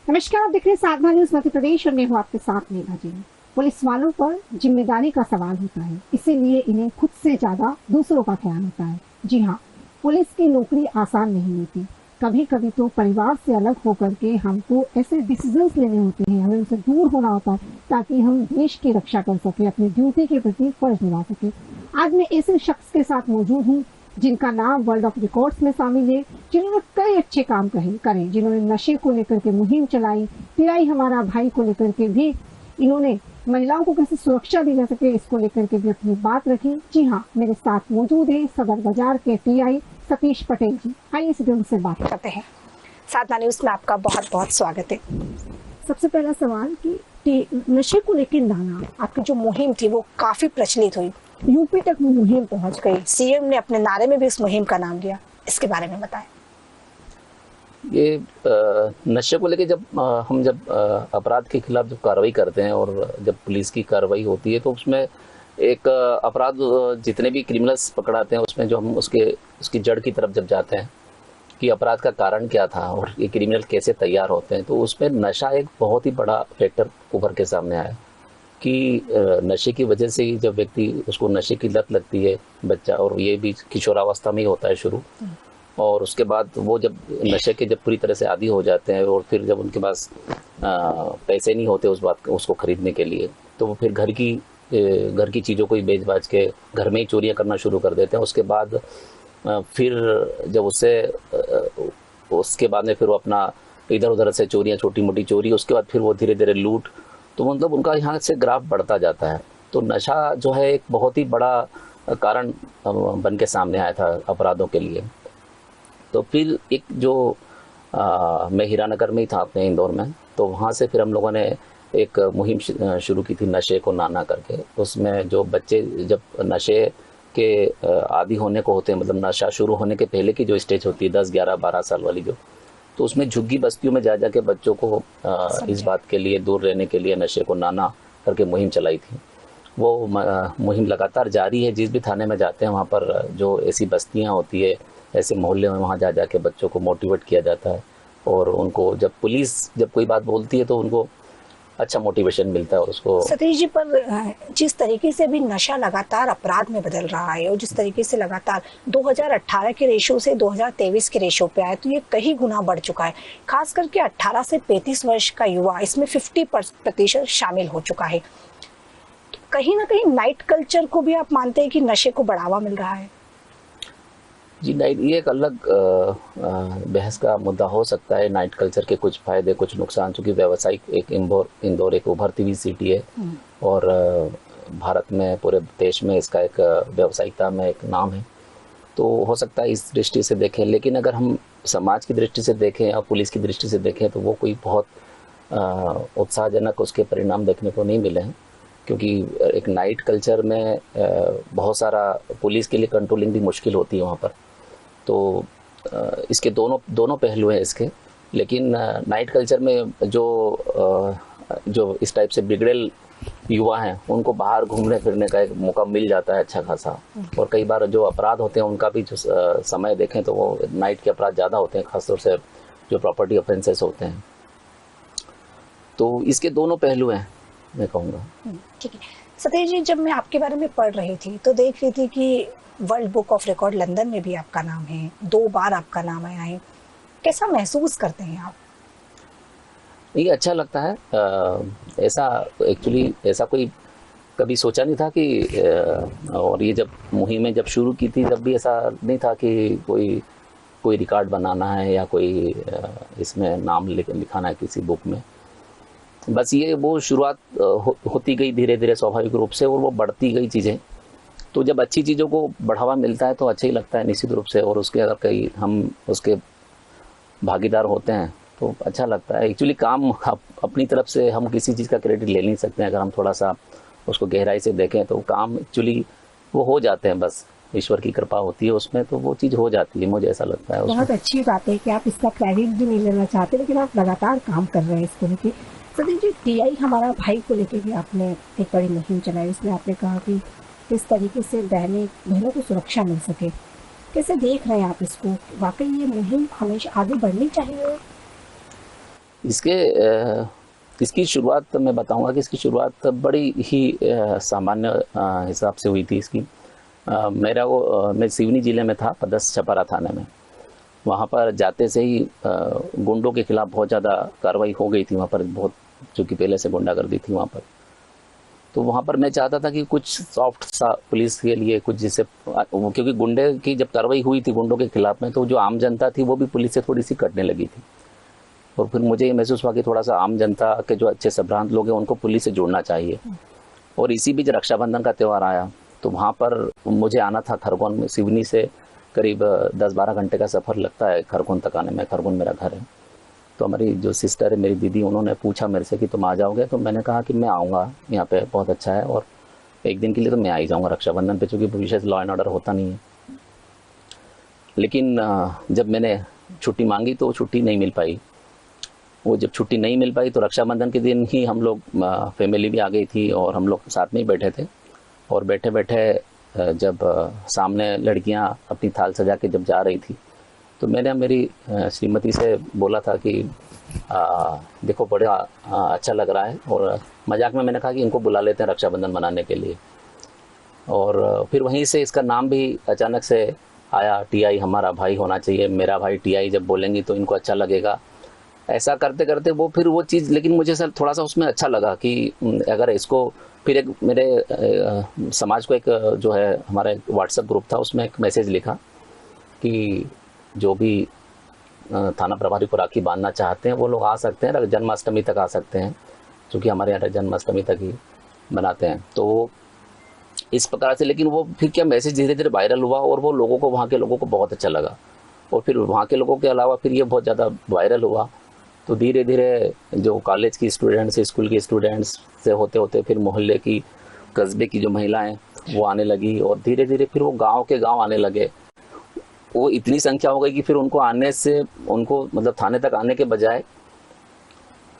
नमस्कार, आप देख रहे हैं साधना न्यूज मध्य प्रदेश और मैं हूँ आपके साथ मेघा जी। पुलिस वालों पर जिम्मेदारी का सवाल होता है, इसीलिए इन्हें खुद से ज्यादा दूसरों का ख्याल होता है। जी हाँ, पुलिस की नौकरी आसान नहीं होती। कभी कभी तो परिवार से अलग होकर के हमको ऐसे डिसीजंस लेने होते हैं, हमें उनसे दूर होना होता है ताकि हम देश की रक्षा कर सके, अपनी ड्यूटी के प्रति फर्ज निभा सके। आज मैं ऐसे शख्स के साथ मौजूद हूँ जिनका नाम वर्ल्ड ऑफ रिकॉर्ड्स में शामिल है, जिन्होंने कई अच्छे काम करे, जिन्होंने नशे को लेकर के मुहिम चलाई, पिराई हमारा भाई को लेकर के भी इन्होंने महिलाओं को कैसे सुरक्षा दी जा सके इसको लेकर के भी अपनी बात रखी। जी हाँ, मेरे साथ मौजूद है सदर बाजार के टीआई सतीश पटेल जी। आइए सीधे उनसे बात करते हैं। साधना न्यूज में आपका बहुत बहुत स्वागत है। सबसे पहला सवाल कि नशे को लेकर नाना आपकी जो मुहिम थी वो काफी प्रचलित हुई, यूपी तक वो मुहिम पहुंच गई, सीएम ने अपने नारे में भी इस मुहिम का नाम लिया, इसके बारे में बताएं। ये नशे को लेके जब अपराध के खिलाफ जब कार्रवाई करते हैं और जब पुलिस की कार्रवाई होती है तो उसमें एक अपराध जितने भी क्रिमिनल्स पकड़ाते हैं उसमें जो हम उसकी जड़ की तरफ जब जाते हैं कि अपराध का कारण क्या था और ये क्रिमिनल कैसे तैयार होते हैं, तो उसमें नशा एक बहुत ही बड़ा फैक्टर उभर के सामने आया कि नशे की वजह से ही जब व्यक्ति उसको नशे की लत लगती है बच्चा, और ये भी किशोरावस्था में ही होता है शुरू, और उसके बाद वो जब नशे के जब पूरी तरह से आदी हो जाते हैं और फिर जब उनके पास पैसे नहीं होते उसको खरीदने के लिए, तो वो फिर घर की चीज़ों को ही बेच बाच के घर में ही चोरियां करना शुरू कर देते हैं। उसके बाद फिर जब उसके बाद में फिर वो अपना इधर उधर से चोरियां, छोटी मोटी चोरी, उसके बाद फिर वो धीरे धीरे लूट, तो मतलब उनका यहाँ से ग्राफ बढ़ता जाता है। तो नशा जो है एक बहुत ही बड़ा कारण बन के सामने आया था अपराधों के लिए। तो फिर एक जो मैं हीरानगर में ही था अपने इंदौर में, तो वहाँ से फिर हम लोगों ने एक मुहिम शुरू की थी नशे को नाना करके। उसमें जो बच्चे जब नशे के आदी होने को होते हैं, मतलब नशा शुरू होने के पहले की जो स्टेज होती है 10, 11, 12 साल वाली तो उसमें झुग्गी बस्तियों में जा के बच्चों को इस बात के लिए दूर रहने के लिए नशे को नाना करके मुहिम चलाई थी। वो मुहिम लगातार जारी है। जिस भी थाने में जाते हैं वहाँ पर जो ऐसी बस्तियाँ होती है, ऐसे मोहल्ले में, वहाँ जा के बच्चों को मोटिवेट किया जाता है और उनको जब पुलिस कोई बात बोलती है तो उनको अच्छा मोटिवेशन मिलता है। और उसको सतीश जी, पर जिस तरीके से भी नशा लगातार अपराध में बदल रहा है और जिस तरीके से लगातार 2018 के रेशो से 2023 के रेशो पे आया, तो ये कई गुना बढ़ चुका है। खास करके 18 से 35 वर्ष का युवा इसमें 50% शामिल हो चुका है। तो कहीं ना कहीं नाइट कल्चर को भी आप मानते हैं कि नशे को बढ़ावा मिल रहा है? जी, नाइट ये एक अलग बहस का मुद्दा हो सकता है। नाइट कल्चर के कुछ फायदे, कुछ नुकसान, चूँकि व्यावसायिक इंदौर एक उभरती हुई सिटी है और भारत में, पूरे देश में इसका एक व्यावसायिकता में एक नाम है, तो हो सकता है इस दृष्टि से देखें। लेकिन अगर हम समाज की दृष्टि से देखें और पुलिस की दृष्टि से देखें तो वो कोई बहुत उत्साहजनक उसके परिणाम देखने को नहीं मिले हैं, क्योंकि एक नाइट कल्चर में बहुत सारा पुलिस के लिए कंट्रोलिंग भी मुश्किल होती है वहाँ पर। तो इसके दोनों पहलू हैं इसके। लेकिन नाइट कल्चर में जो इस टाइप से बिगड़ेल युवा हैं उनको बाहर घूमने फिरने का एक मौका मिल जाता है अच्छा खासा। और कई बार जो अपराध होते हैं उनका भी जो समय देखें तो वो नाइट के अपराध ज़्यादा होते हैं, खासतौर से जो प्रॉपर्टी ऑफेंसेस होते हैं। तो इसके दोनों पहलू हैं, मैं कहूँगा। ठीक है सतीश जी, जब मैं आपके बारे में पढ़ रही थी तो देख रही थी कि world book of record London में भी आपका नाम है, 2 बार आपका नाम आया है। कैसा महसूस करते हैं आप? ये अच्छा लगता है। ऐसा कोई कभी सोचा नहीं था कि और ये जब मुहिमें जब शुरू की थी तब भी ऐसा नहीं था कि कोई रिकॉर्ड बनाना है या कोई इसमें नाम लिखाना है किसी बुक में। बस ये वो शुरुआत होती गई धीरे धीरे स्वाभाविक रूप से, और वो बढ़ती गई चीज़ें। तो जब अच्छी चीज़ों को बढ़ावा मिलता है तो अच्छा ही लगता है निश्चित रूप से, और उसके अगर हम उसके भागीदार होते हैं तो अच्छा लगता है। एक्चुअली काम अपनी तरफ से हम किसी चीज़ का क्रेडिट ले नहीं सकते हैं। अगर हम थोड़ा सा उसको गहराई से देखें तो काम एक्चुअली वो हो जाते हैं, बस ईश्वर की कृपा होती है उसमें, तो वो चीज़ हो जाती है, मुझे ऐसा लगता है। बहुत अच्छी बात है कि आप इसका क्रेडिट भी नहीं लेना चाहते, लेकिन आप लगातार काम कर रहे हैं इसको लेके। सतीश जी, टीआई हमारा भाई को लेके भी आपने एक बड़ी मुहिम चलाई, इसमें आपने कहा कि किस तरीके से बहनों को सुरक्षा मिल सके। कैसे देख रहे हैं आप इसको? वाकई ये मुहिम हमेशा आगे बढ़नी चाहिए? इसकी शुरुआत मैं बताऊंगा कि इसकी शुरुआत बड़ी ही सामान्य हिसाब से हुई थी इसकी। मैं सिवनी जिले में था, पदस छपरा थाने में। वहाँ पर जाते से ही गुंडों के खिलाफ बहुत ज़्यादा कार्रवाई हो गई थी वहाँ पर, बहुत, जो कि पहले से गुंडागर्दी थी वहाँ पर। तो वहाँ पर मैं चाहता था कि कुछ सॉफ्ट सा पुलिस के लिए कुछ, जिससे क्योंकि गुंडे की जब कार्रवाई हुई थी गुंडों के खिलाफ में, तो जो आम जनता थी वो भी पुलिस से थोड़ी सी कटने लगी थी। और फिर मुझे ये महसूस हुआ कि थोड़ा सा आम जनता के जो अच्छे संभ्रांत लोग हैं उनको पुलिस से जोड़ना चाहिए। और इसी बीच रक्षाबंधन का त्यौहार आया, तो वहाँ पर मुझे आना था खरगोन में। सिवनी से करीब 10-12 घंटे का सफ़र लगता है खरगोन तक आने में। खरगोन मेरा घर है। तो हमारी जो सिस्टर है, मेरी दीदी, उन्होंने पूछा मेरे से कि तुम आ जाओगे? तो मैंने कहा कि मैं आऊँगा, यहाँ पे बहुत अच्छा है, और एक दिन के लिए तो मैं आ ही जाऊँगा रक्षाबंधन पे, चूँकि विशेष लॉ एंड ऑर्डर होता नहीं है। लेकिन जब मैंने छुट्टी मांगी तो छुट्टी नहीं मिल पाई। वो जब छुट्टी नहीं मिल पाई तो रक्षाबंधन के दिन ही हम लोग, फैमिली भी आ गई थी और हम लोग साथ में ही बैठे थे। और बैठे बैठे जब सामने लड़कियां अपनी थाल सजा के जब जा रही थी, तो मैंने मेरी श्रीमती से बोला था कि देखो बड़ा अच्छा लग रहा है, और मजाक में मैंने कहा कि इनको बुला लेते हैं रक्षाबंधन मनाने के लिए। और फिर वहीं से इसका नाम भी अचानक से आया, टीआई हमारा भाई होना चाहिए, मेरा भाई टीआई जब बोलेंगी तो इनको अच्छा लगेगा। ऐसा करते करते वो फिर वो चीज़, लेकिन मुझे सर थोड़ा सा उसमें अच्छा लगा कि अगर इसको फिर एक मेरे समाज को एक जो है हमारा एक व्हाट्सएप ग्रुप था, उसमें एक मैसेज लिखा कि जो भी थाना प्रभारी को राखी बांधना चाहते हैं वो लोग आ सकते हैं, जन्माष्टमी तक आ सकते हैं, क्योंकि हमारे यहाँ जन्माष्टमी तक ही बनाते हैं। तो इस प्रकार से, लेकिन वो फिर क्या मैसेज धीरे धीरे वायरल हुआ और वो लोगों को, वहाँ के लोगों को बहुत अच्छा लगा। और फिर वहाँ के लोगों के अलावा फिर ये बहुत ज़्यादा वायरल हुआ। तो धीरे धीरे जो कॉलेज की स्टूडेंट्स, स्कूल की स्टूडेंट्स से होते होते फिर मोहल्ले की, कस्बे की जो महिलाएं वो आने लगी, और धीरे धीरे फिर वो गांव के गांव आने लगे। वो इतनी संख्या हो गई कि फिर उनको आने से, उनको मतलब थाने तक आने के बजाय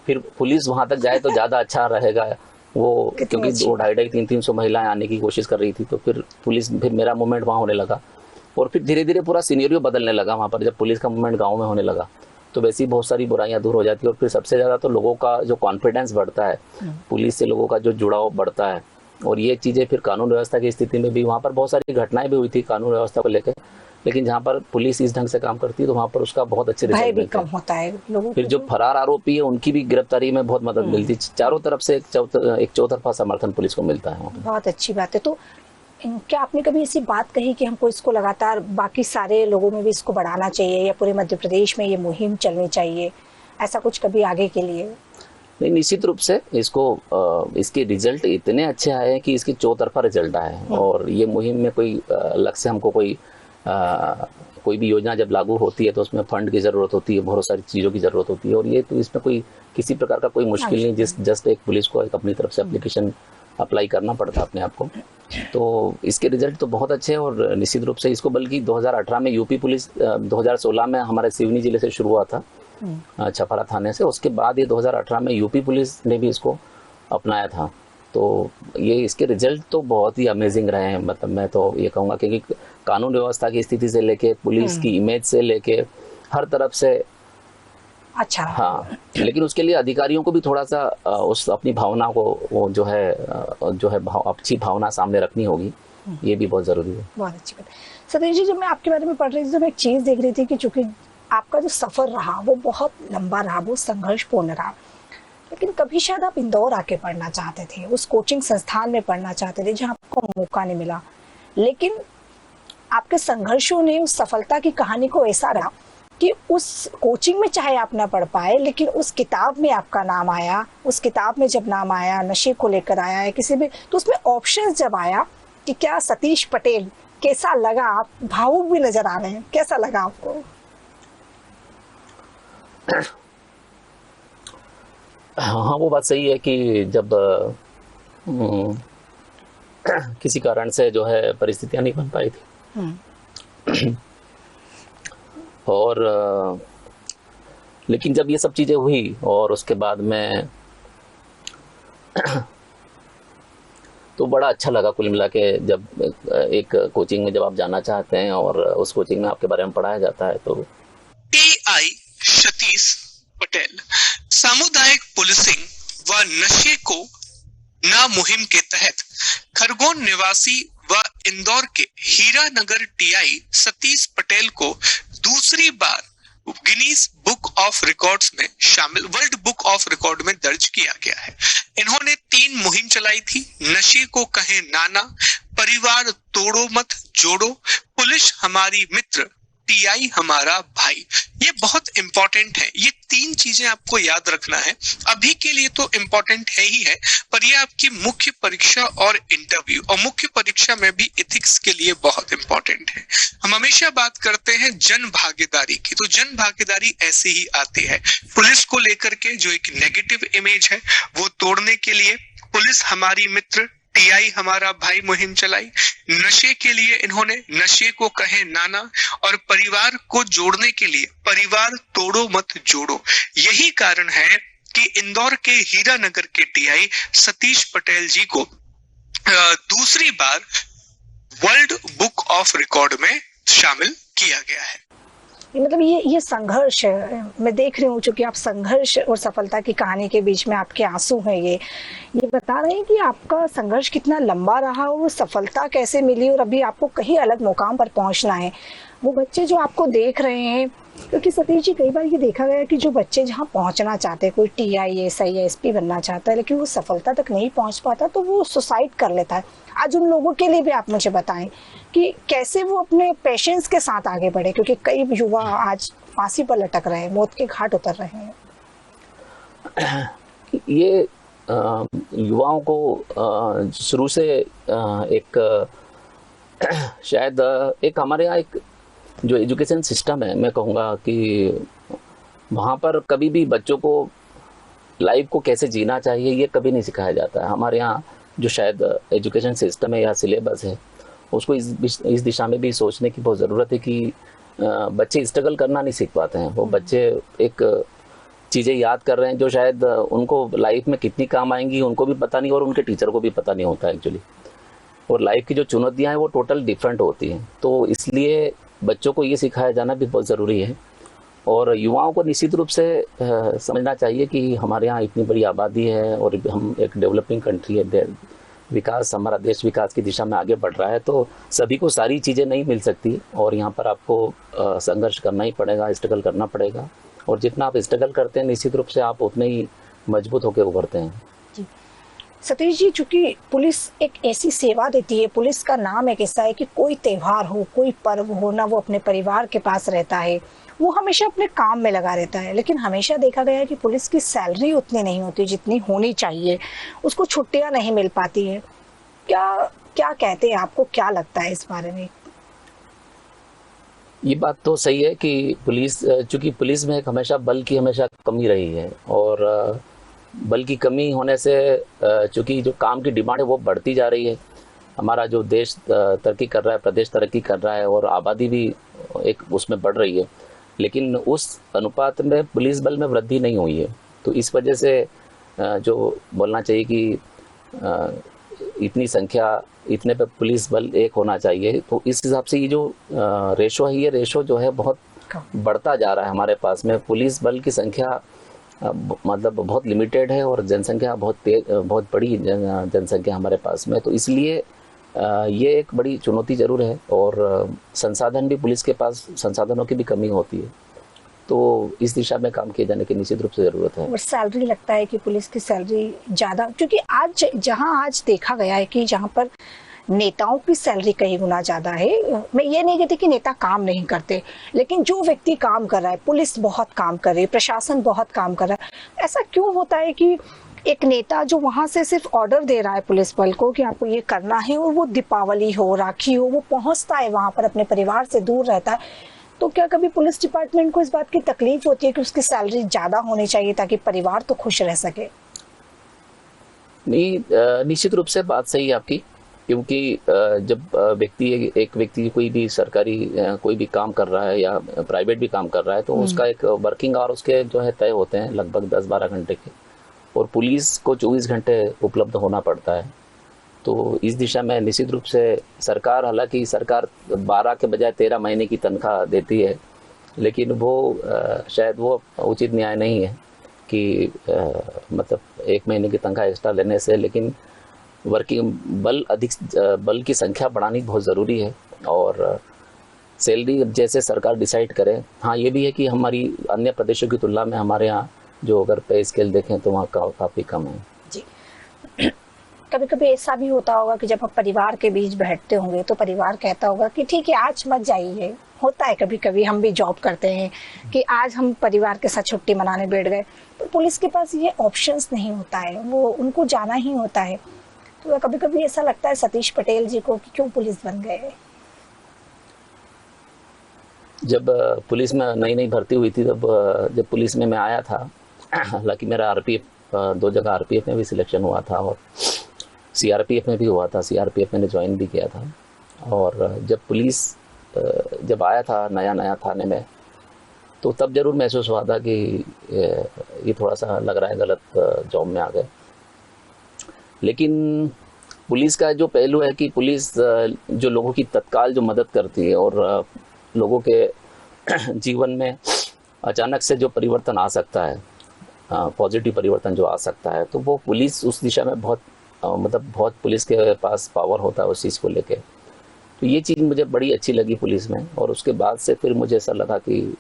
फिर पुलिस वहां तक जाए तो ज़्यादा अच्छा रहेगा वो, क्योंकि 200-250-300 महिलाएं आने की कोशिश कर रही थी। तो फिर पुलिस, फिर मेरा मूवमेंट वहाँ होने लगा, और फिर धीरे धीरे पूरा सिनेरियो बदलने लगा वहाँ पर। जब पुलिस का मूवमेंट गाँव में होने लगा तो वैसे ही बहुत सारी बुराइयां दूर हो जाती है। और फिर सबसे ज़्यादा तो लोगों का जो कॉन्फिडेंस बढ़ता है, पुलिस से लोगों का जो जुड़ाव बढ़ता है। और ये चीज़ें फिर कानून व्यवस्था की स्थिति में भी, वहाँ पर बहुत सारी घटनाएं भी हुई थी कानून व्यवस्था को लेकर, लेकिन जहाँ पर पुलिस इस ढंग से काम करती है तो वहाँ पर उसका बहुत अच्छे रिजल्ट भी कम होता है लोगों। फिर जो फरार आरोपी है उनकी भी गिरफ्तारी में बहुत मदद मिलती है। चारों तरफ से एक चौतरफा समर्थन पुलिस को मिलता है। बहुत अच्छी बात है। तो क्या आपने कभी ऐसी बात कही कि हमको इसको लगातार बाकी सारे लोगों में भी इसको बढ़ाना चाहिए, या पूरे मध्य प्रदेश में ये मुहिम चलनी चाहिए, ऐसा कुछ कभी आगे के लिए? नहीं, निश्चित रूप से इसको, इसके रिजल्ट इतने अच्छे आए हैं कि इसकी चौतरफा रिजल्ट आए हैं। और ये मुहिम में कोई अलग से हमको कोई भी योजना जब लागू होती है तो उसमें फंड की ज़रूरत होती है, बहुत सारी चीज़ों की ज़रूरत होती है। और ये तो इसमें कोई किसी प्रकार का कोई मुश्किल नहीं, जस्ट एक पुलिस को एक अपनी तरफ से एप्लीकेशन अप्लाई करना पड़ता है अपने आप को। तो इसके रिजल्ट तो बहुत अच्छे हैं। और निश्चित रूप से इसको, बल्कि 2018 में यूपी पुलिस, 2016 में हमारे सिवनी जिले से शुरू हुआ था, छपरा थाने से। उसके बाद ये 2018 में यूपी पुलिस ने भी इसको अपनाया था। तो ये इसके रिजल्ट तो बहुत ही अमेजिंग रहे हैं। मतलब मैं तो ये कहूँगा, क्योंकि कानून व्यवस्था की स्थिति से लेके, पुलिस की इमेज से लेके, हर तरफ से अच्छा। हाँ, लेकिन उसके लिए अधिकारियों को भी थोड़ा सा उस अपनी भावना को, वो जो है अच्छी भावना सामने रखनी होगी। ये भी बहुत जरूरी है। बहुत अच्छी बात। सतीश जी, जब मैं आपके बारे में पढ़ रही थी तो मैं एक चीज देख रही थी कि चूंकि आपका जो सफर रहा वो बहुत लंबा रहा, वो संघर्षपूर्ण रहा, लेकिन कभी शायद आप इंदौर आके पढ़ना चाहते थे, उस कोचिंग संस्थान में पढ़ना चाहते थे जहाँ आपको मौका नहीं मिला। लेकिन आपके संघर्षों ने उस सफलता की कहानी को ऐसा रहा कि उस कोचिंग में चाहे आप ना पढ़ पाए, लेकिन उस किताब में आपका नाम आया। उस किताब में जब नाम आया, नशे को लेकर आया है किसी भी, तो उसमें ऑप्शंस जब आया कि क्या सतीश पटेल, कैसा लगा? आप भावुक भी नजर आ रहे हैं, कैसा लगा आपको? हाँ, वो बात सही है कि जब किसी कारण से जो है परिस्थितियां नहीं बन पाई थी और लेकिन जब ये सब चीज़ें हुई और उसके बाद में तो बड़ा अच्छा लगा कुल मिला के। जब एक कोचिंग में जब आप जाना चाहते हैं और उस कोचिंग में आपके बारे में पढ़ाया जाता है तो AI सतीश पटेल सामुदायिक पुलिसिंग व नशे को ना मुहिम के तहत खरगोन निवासी व इंदौर के हीरानगर टीआई सतीश पटेल को दूसरी बार गिनीज बुक ऑफ रिकॉर्ड्स में शामिल वर्ल्ड बुक ऑफ रिकॉर्ड में दर्ज किया गया है। इन्होंने 3 मुहिम चलाई थी। नशे को कहें नाना, परिवार तोड़ो मत जोड़ो, पुलिस हमारी मित्र, टीआई हमारा भाई। ये बहुत इंपॉर्टेंट है। ये 3 चीजें आपको याद रखना है। अभी के लिए तो इंपॉर्टेंट है ही है, पर ये आपकी मुख्य परीक्षा और इंटरव्यू और मुख्य परीक्षा में भी एथिक्स के लिए बहुत इंपॉर्टेंट है। हम हमेशा बात करते हैं जन भागीदारी की, तो जन भागीदारी ऐसे ही आती है। पुलिस को लेकर के जो एक नेगेटिव इमेज है वो तोड़ने के लिए पुलिस हमारी मित्र, टीआई हमारा भाई मुहिम चलाई। नशे के लिए इन्होंने नशे को कहे नाना और परिवार को जोड़ने के लिए परिवार तोड़ो मत जोड़ो। यही कारण है कि इंदौर के हीरानगर के टीआई सतीश पटेल जी को दूसरी बार वर्ल्ड बुक ऑफ रिकॉर्ड में शामिल किया गया है। मतलब ये संघर्ष है, मैं देख रही हूँ, चूंकि आप संघर्ष और सफलता की कहानी के बीच में आपके आंसू हैं, ये बता रहे हैं कि आपका संघर्ष कितना लंबा रहा और वो सफलता कैसे मिली और अभी आपको कहीं अलग मुकाम पर पहुंचना है। वो बच्चे जो आपको देख रहे हैं, क्योंकि सतीश जी कई बार ये देखा गया है कि जो बच्चे जहाँ पहुंचना चाहते हैं, कोई टीआई एसआई एसपी बनना चाहता है लेकिन वो सफलता तक नहीं पहुंच पाता तो वो सुसाइड कर लेता है। आज उन लोगों के लिए भी आप मुझे बताएं कि कैसे वो अपने पेशेंस के साथ आगे बढ़े, क्योंकि कई युवा आज फांसी पर लटक रहे हैं, मौत के घाट उतर रहे हैं। ये युवाओं को शुरू से एक शायद एक हमारे यहाँ एक जो एजुकेशन सिस्टम है, मैं कहूँगा कि वहाँ पर कभी भी बच्चों को लाइफ को कैसे जीना चाहिए ये कभी नहीं सिखाया जाता है। हमारे यहाँ जो शायद एजुकेशन सिस्टम है या सिलेबस है उसको इस दिशा में भी सोचने की बहुत ज़रूरत है कि बच्चे स्ट्रगल करना नहीं सीख पाते हैं। वो बच्चे एक चीज़ें याद कर रहे हैं जो शायद उनको लाइफ में कितनी काम आएंगी उनको भी पता नहीं और उनके टीचर को भी पता नहीं होता एक्चुअली। और लाइफ की जो चुनौतियाँ हैं वो टोटल डिफरेंट होती हैं। तो इसलिए बच्चों को ये सिखाया जाना भी बहुत ज़रूरी है और युवाओं को निश्चित रूप से समझना चाहिए कि हमारे यहाँ इतनी बड़ी आबादी है और हम एक डेवलपिंग कंट्री है, विकास हमारा देश विकास की दिशा में आगे बढ़ रहा है, तो सभी को सारी चीज़ें नहीं मिल सकती और यहाँ पर आपको संघर्ष करना ही पड़ेगा, स्ट्रगल करना पड़ेगा और जितना आप स्ट्रगल करते हैं निश्चित रूप से आप उतने ही मजबूत होकर उभरते हैं। सतीश जी, चूंकि पुलिस एक ऐसी सेवा देती है, पुलिस का नाम एक ऐसा है कि कोई त्योहार हो, कोई पर्व हो ना, वो अपने परिवार के पास रहता है, वो हमेशा अपने काम में लगा रहता है। लेकिन हमेशा देखा गया है कि पुलिस की सैलरी उतनी नहीं होती जितनी होनी चाहिए, उसको छुट्टियां नहीं मिल पाती है। क्या कहते हैं, आपको क्या लगता है इस बारे में? ये बात तो सही है कि पुलिस, चूंकि पुलिस में एक हमेशा बल की हमेशा कमी रही है और बल की कमी होने से चूंकि जो काम की डिमांड है वो बढ़ती जा रही है। हमारा जो देश तरक्की कर रहा है, प्रदेश तरक्की कर रहा है और आबादी भी एक उसमें बढ़ रही है, लेकिन उस अनुपात में पुलिस बल में वृद्धि नहीं हुई है। तो इस वजह से जो बोलना चाहिए कि इतनी संख्या, इतने पे पुलिस बल एक होना चाहिए, तो इस हिसाब से ये जो रेशो है, ये रेशो जो है बहुत बढ़ता जा रहा है। हमारे पास में पुलिस बल की संख्या मतलब बहुत लिमिटेड है और जनसंख्या बहुत बड़ी जनसंख्या हमारे पास में, तो इसलिए ये एक बड़ी चुनौती जरूर है और संसाधन भी, पुलिस के पास संसाधनों की भी कमी होती है, तो इस दिशा में काम किए जाने की निश्चित रूप से जरूरत है। और सैलरी, लगता है कि पुलिस की सैलरी ज़्यादा, क्योंकि आज देखा गया है कि जहाँ पर नेताओं की सैलरी कई गुना ज़्यादा है। मैं ये नहीं कहती कि नेता काम नहीं करते, लेकिन जो व्यक्ति काम कर रहा है, पुलिस बहुत काम कर रही है, प्रशासन बहुत काम कर रहा है, ऐसा क्यों होता है कि एक नेता जो वहाँ से सिर्फ ऑर्डर दे रहा है पुलिस बल को कि आपको ये करना है, और वो दीपावली हो, राखी हो, वो पहुँचता है वहाँ पर, अपने परिवार से दूर रहता है, तो क्या कभी पुलिस डिपार्टमेंट को इस बात की तकलीफ होती है कि उसकी सैलरी ज़्यादा होनी चाहिए ताकि परिवार तो खुश रह सके? नहीं, निश्चित रूप से बात सही है आपकी, क्योंकि जब एक व्यक्ति कोई भी सरकारी कोई भी काम कर रहा है या प्राइवेट भी काम कर रहा है, तो उसका एक वर्किंग आवर उसके जो है तय होते हैं लगभग 10-12 घंटे के, और पुलिस को 24 घंटे उपलब्ध होना पड़ता है। तो इस दिशा में निश्चित रूप से सरकार, हालांकि सरकार 12 के बजाय 13 महीने की तनख्वाह देती है, लेकिन वो शायद वो उचित न्याय नहीं है। कि मतलब 1 महीने की तनख्वाह एक्स्ट्रा लेने से, लेकिन वर्किंग बल की संख्या बढ़ानी बहुत ज़रूरी है और सैलरी जैसे सरकार डिसाइड करे। हाँ, ये भी है कि हमारी अन्य प्रदेशों की तुलना में हमारे यहाँ जो अगर पे स्केल देखें तो वहाँ काफ़ी कम है जी। कभी कभी ऐसा भी होता होगा कि जब आप परिवार के बीच बैठते होंगे तो परिवार कहता होगा कि ठीक है आज मत जाइए। होता है कभी कभी, हम भी जॉब करते हैं कि आज हम परिवार के साथ छुट्टी मनाने बैठ गए, पर पुलिस के पास ये ऑप्शंस नहीं होता है, वो उनको जाना ही होता है। तो कभी कभी ऐसा लगता है सतीश पटेल जी को कि क्यों पुलिस बन गए। जब पुलिस में नई भर्ती हुई थी, तब जब पुलिस में मैं आया था, हालांकि मेरा आरपीएफ 2 जगह आरपीएफ में भी सिलेक्शन हुआ था और सीआरपीएफ में भी हुआ था। सीआरपीएफ मैंने ज्वाइन भी किया था। और जब पुलिस जब आया था नया थाने में, तो तब जरूर महसूस हुआ था कि ये थोड़ा सा लग रहा है गलत जॉब में आ गए। लेकिन पुलिस का जो पहलू है कि पुलिस जो लोगों की तत्काल जो मदद करती है और लोगों के जीवन में अचानक से जो परिवर्तन आ सकता है, पॉजिटिव परिवर्तन जो आ सकता है, तो वो पुलिस उस दिशा में बहुत पुलिस के पास पावर होता है उस चीज़ को लेके। तो ये चीज़ मुझे बड़ी अच्छी लगी पुलिस में, और उसके बाद से फिर मुझे ऐसा लगा कि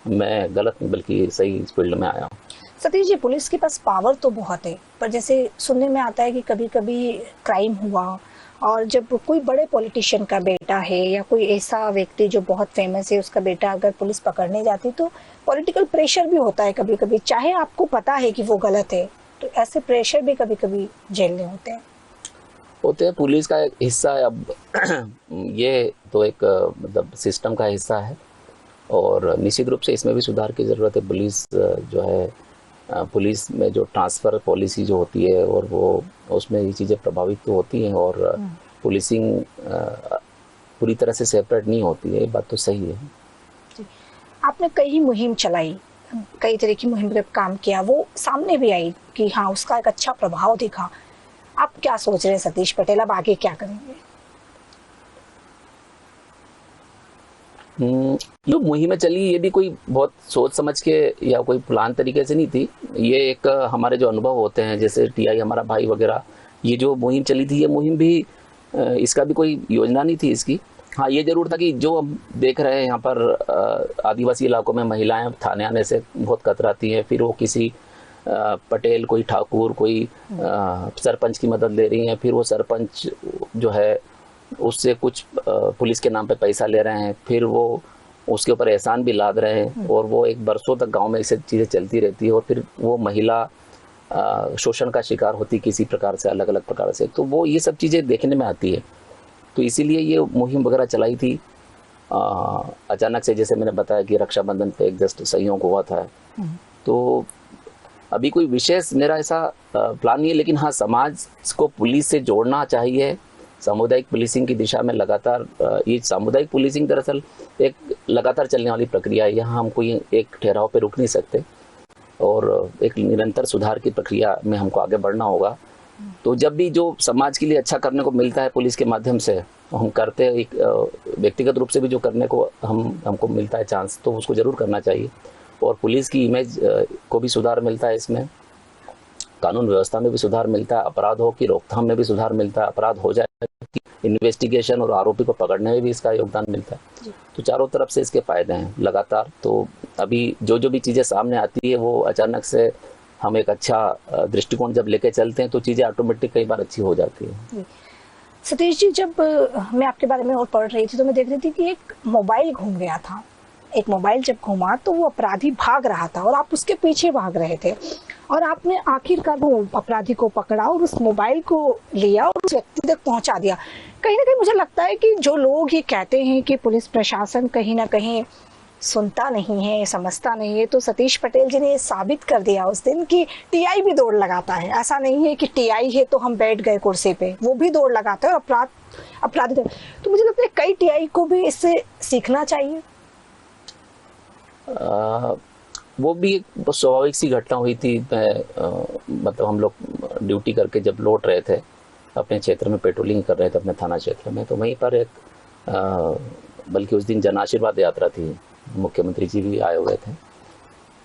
मैं गलत नहीं बल्कि सही फील्ड में आया हूँ। सतीश जी, पुलिस के पास पावर तो बहुत है, पर जैसे सुनने में आता है कि कभी कभी क्राइम हुआ और जब कोई बड़े पॉलिटिशियन का बेटा है या कोई ऐसा व्यक्ति जो बहुत फेमस है, उसका बेटा अगर पुलिस पकड़ने जाती तो पॉलिटिकल प्रेशर भी होता है कभी कभी, चाहे आपको पता है कि वो गलत है, तो ऐसे प्रेशर भी कभी कभी झेलने होते हैं। पुलिस का एक हिस्सा है। अब ये तो एक मतलब सिस्टम का हिस्सा है और निश्चित रूप से इसमें भी सुधार की ज़रूरत है। पुलिस जो है, पुलिस में जो ट्रांसफ़र पॉलिसी जो होती है और वो उसमें ये चीज़ें प्रभावित तो होती हैं और पुलिसिंग पूरी तरह से सेपरेट नहीं होती है, ये बात तो सही है। आपने कई मुहिम चलाई, कई तरह की मुहिम पे काम किया, वो सामने भी आई कि हाँ उसका एक अच्छा प्रभाव दिखा। आप क्या सोच रहे हैं सतीश पटेल, अब आगे क्या करेंगे? जो मुहिमें चली ये भी कोई बहुत सोच समझ के या कोई प्लान तरीके से नहीं थी। ये एक हमारे जो अनुभव होते हैं, जैसे टीआई हमारा भाई वगैरह, ये जो मुहिम चली थी, ये मुहिम भी इसका भी कोई योजना नहीं थी इसकी। हाँ, ये जरूर था कि जो हम देख रहे हैं यहाँ पर आदिवासी इलाकों में महिलाएं थाने आने से बहुत कतराती हैं, फिर वो किसी पटेल, कोई ठाकुर, कोई सरपंच की मदद ले रही हैं, फिर वो सरपंच जो है उससे कुछ पुलिस के नाम पे पैसा ले रहे हैं, फिर वो उसके ऊपर एहसान भी लाद रहे हैं और वो एक बरसों तक गांव में ऐसी चीज़ें चलती रहती है और फिर वो महिला शोषण का शिकार होती किसी प्रकार से, अलग अलग प्रकार से। तो वो ये सब चीज़ें देखने में आती है, तो इसीलिए ये मुहिम वगैरह चलाई थी। अचानक से जैसे मैंने बताया कि रक्षाबंधन पे एक जस्ट सहयोग हुआ था, तो अभी कोई विशेष मेरा ऐसा प्लान नहीं है, लेकिन हाँ समाज को पुलिस से जोड़ना चाहिए। सामुदायिक पुलिसिंग की दिशा में लगातार, ये सामुदायिक पुलिसिंग दरअसल एक लगातार चलने वाली प्रक्रिया है। यहाँ हम कोई एक ठहराव पे रुक नहीं सकते और एक निरंतर सुधार की प्रक्रिया में हमको आगे बढ़ना होगा। तो जब भी जो समाज के लिए अच्छा करने को मिलता है पुलिस के माध्यम से, हम करते हैं, एक व्यक्तिगत रूप से भी जो करने को हमको मिलता है चांस, तो उसको ज़रूर करना चाहिए। और पुलिस की इमेज को भी सुधार मिलता है इसमें, कानून व्यवस्था में भी सुधार मिलता है, अपराधों की रोकथाम में भी सुधार मिलता है, अपराध हो जाए इन्वेस्टिगेशन और आरोपी को पकड़ने में भी इसका योगदान मिलता है। तो चारों तरफ से इसके फायदे हैं लगातार। तो अभी जो भी चीज़ें सामने आती है वो अचानक से हम एक अच्छा दृष्टिकोण जब लेके चलते हैं तो चीज़ें ऑटोमेटिक कई बार अच्छी हो जाती है। सतीश जी, जब मैं आपके बारे में और पढ़ रही थी तो मैं देख रही थी कि एक मोबाइल घूम गया था। एक मोबाइल जब घूमा तो वो अपराधी भाग रहा था और आप उसके पीछे भाग रहे थे और आपने आखिरकार वो अपराधी को पकड़ा और उस मोबाइल को लिया और उस व्यक्ति तक पहुंचा दिया। कहीं ना कहीं मुझे लगता है कि जो लोग ये कहते हैं कि पुलिस प्रशासन कहीं ना कहीं सुनता नहीं है, समझता नहीं है, तो सतीश पटेल जी ने ये साबित कर दिया उस दिन कि टीआई भी दौड़ लगाता है। ऐसा नहीं है कि टीआई है तो हम बैठ गए कुर्सी पे, वो भी दौड़ लगाता है और अपराधी। तो मुझे लगता है कई टीआई को भी इससे सीखना चाहिए। वो भी एक स्वाभाविक सी घटना हुई थी। मतलब हम लोग ड्यूटी करके जब लौट रहे थे अपने क्षेत्र में, पेट्रोलिंग कर रहे थे अपने थाना क्षेत्र में, तो वहीं पर एक बल्कि उस दिन जन आशीर्वाद यात्रा थी, मुख्यमंत्री जी भी आए हुए थे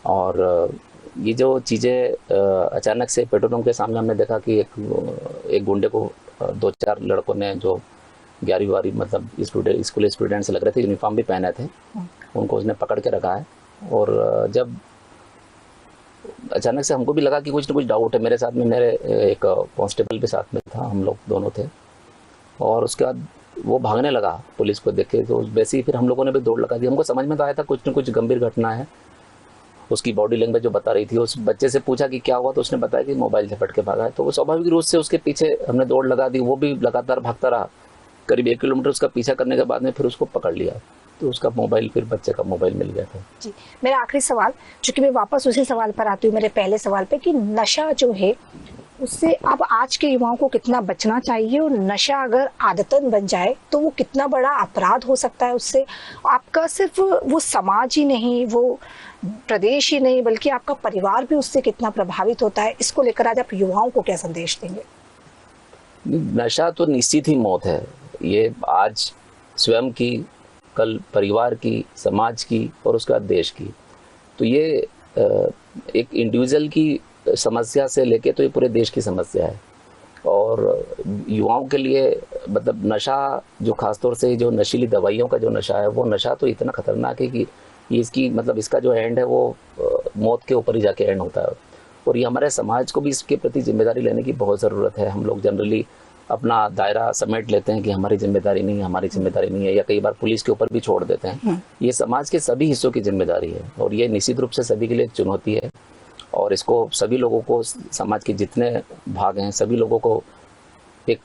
और ये जो चीज़ें अचानक से पेट्रोल पंप के सामने हमने देखा कि एक गुंडे को 2-4 लड़कों ने जो 11वीं मतलब स्कूल स्टूडेंट से लग रहे थे, यूनिफॉर्म भी पहने थे, उनको उसने पकड़ के रखा है। और जब अचानक से हमको भी लगा कि कुछ ना कुछ डाउट है। मेरे साथ में मेरे एक कांस्टेबल भी साथ में था, हम लोग दोनों थे। और उसके बाद वो भागने लगा पुलिस को देख के, तो वैसे ही फिर हम लोगों ने भी दौड़ लगा दी। हमको समझ में तो आया था कुछ न कुछ गंभीर घटना है। उसकी बॉडी लैंग्वेज जो बता रही थी, उस बच्चे से पूछा कि क्या हुआ, तो उसने बताया कि मोबाइल झपट के भागा है। तो वो स्वाभाविक रूप से उसके पीछे हमने दौड़ लगा दी। वो भी लगातार भागता रहा, करीब 1 किलोमीटर उसका पीछा करने के बाद में फिर उसको पकड़ लिया, तो उसका मोबाइल, फिर बच्चे का मोबाइल मिल गया था। जी, मेरा आखिरी सवाल, चूंकि मैं वापस उसी सवाल पर आती हूँ, मेरे पहले सवाल पे, कि नशा जो है उससे अब आज के युवाओं को कितना बचना चाहिए, और नशा अगर आदतन बन जाए तो वो कितना बड़ा अपराध हो सकता है उससे। आपका सिर्फ वो समाज ही नहीं, वो प्रदेश ही नहीं, बल्कि आपका परिवार भी उससे कितना प्रभावित होता है। इसको लेकर आज आप युवाओं को क्या संदेश देंगे? नशा तो निश्चित ही मौत है। ये आज स्वयं की, कल परिवार की, समाज की, और उसके बाद देश की। तो ये एक इंडिविजुअल की समस्या से लेके तो ये पूरे देश की समस्या है। और युवाओं के लिए मतलब नशा, जो खासतौर से जो नशीली दवाइयों का जो नशा है, वो नशा तो इतना खतरनाक है कि इसकी मतलब इसका जो एंड है वो मौत के ऊपर ही जाके एंड होता है। और ये हमारे समाज को भी इसके प्रति जिम्मेदारी लेने की बहुत ज़रूरत है। हम लोग जनरली अपना दायरा समेट लेते हैं कि हमारी जिम्मेदारी नहीं है, हमारी जिम्मेदारी नहीं है, या कई बार पुलिस के ऊपर भी छोड़ देते हैं। ये समाज के सभी हिस्सों की जिम्मेदारी है, और ये निश्चित रूप से सभी के लिए एक चुनौती है। और इसको सभी लोगों को, समाज के जितने भाग हैं, सभी लोगों को एक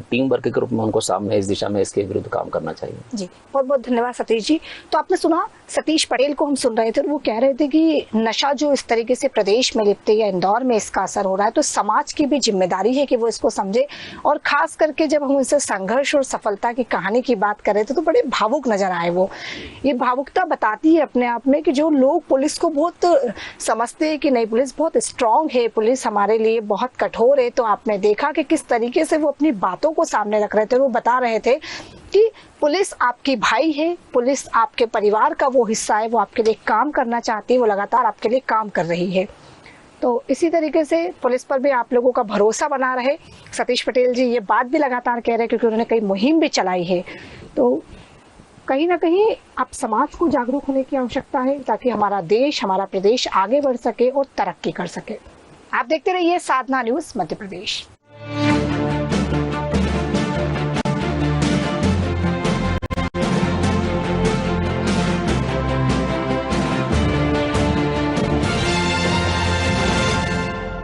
टीम वर्क के रूप में उनको सामने इस दिशा में इसके विरुद्ध काम करना चाहिए। जी, बहुत बहुत धन्यवाद सतीश जी। तो आपने सुना, सतीश पटेल को हम सुन रहे थे, और वो कह रहे थे कि नशा जो इस तरीके से प्रदेश में लिपटे या इंदौर में इसका असर हो रहा है, तो समाज की भी जिम्मेदारी है कि वो इसको समझे। और खास करके जब हम उनसे संघर्ष और सफलता की कहानी की बात कर रहे थे, तो बड़े भावुक नजर आए वो। ये भावुकता बताती है अपने आप में कि जो लोग पुलिस को बहुत समझते हैं कि नहीं, पुलिस बहुत स्ट्रांग है, पुलिस हमारे लिए बहुत कठोर है, तो आपने देखा कि किस तरीके से वो अपनी बातों को सामने रख रहे थे। वो बता रहे थे कि पुलिस आपकी भाई है, पुलिस आपके परिवार का वो हिस्सा है, वो आपके लिए काम करना चाहती है, वो लगातार आपके लिए काम कर रही है। तो इसी तरीके से पुलिस पर भी आप लोगों का भरोसा बना रहे। सतीश पटेल जी ये बात भी लगातार कह रहे हैं, क्योंकि उन्होंने कई मुहिम भी चलाई है। तो कहीं ना कहीं अब समाज को जागरूक होने की आवश्यकता है, ताकि हमारा देश, हमारा प्रदेश आगे बढ़ सके और तरक्की कर सके। आप देखते रहिए साधना न्यूज़ मध्य प्रदेश।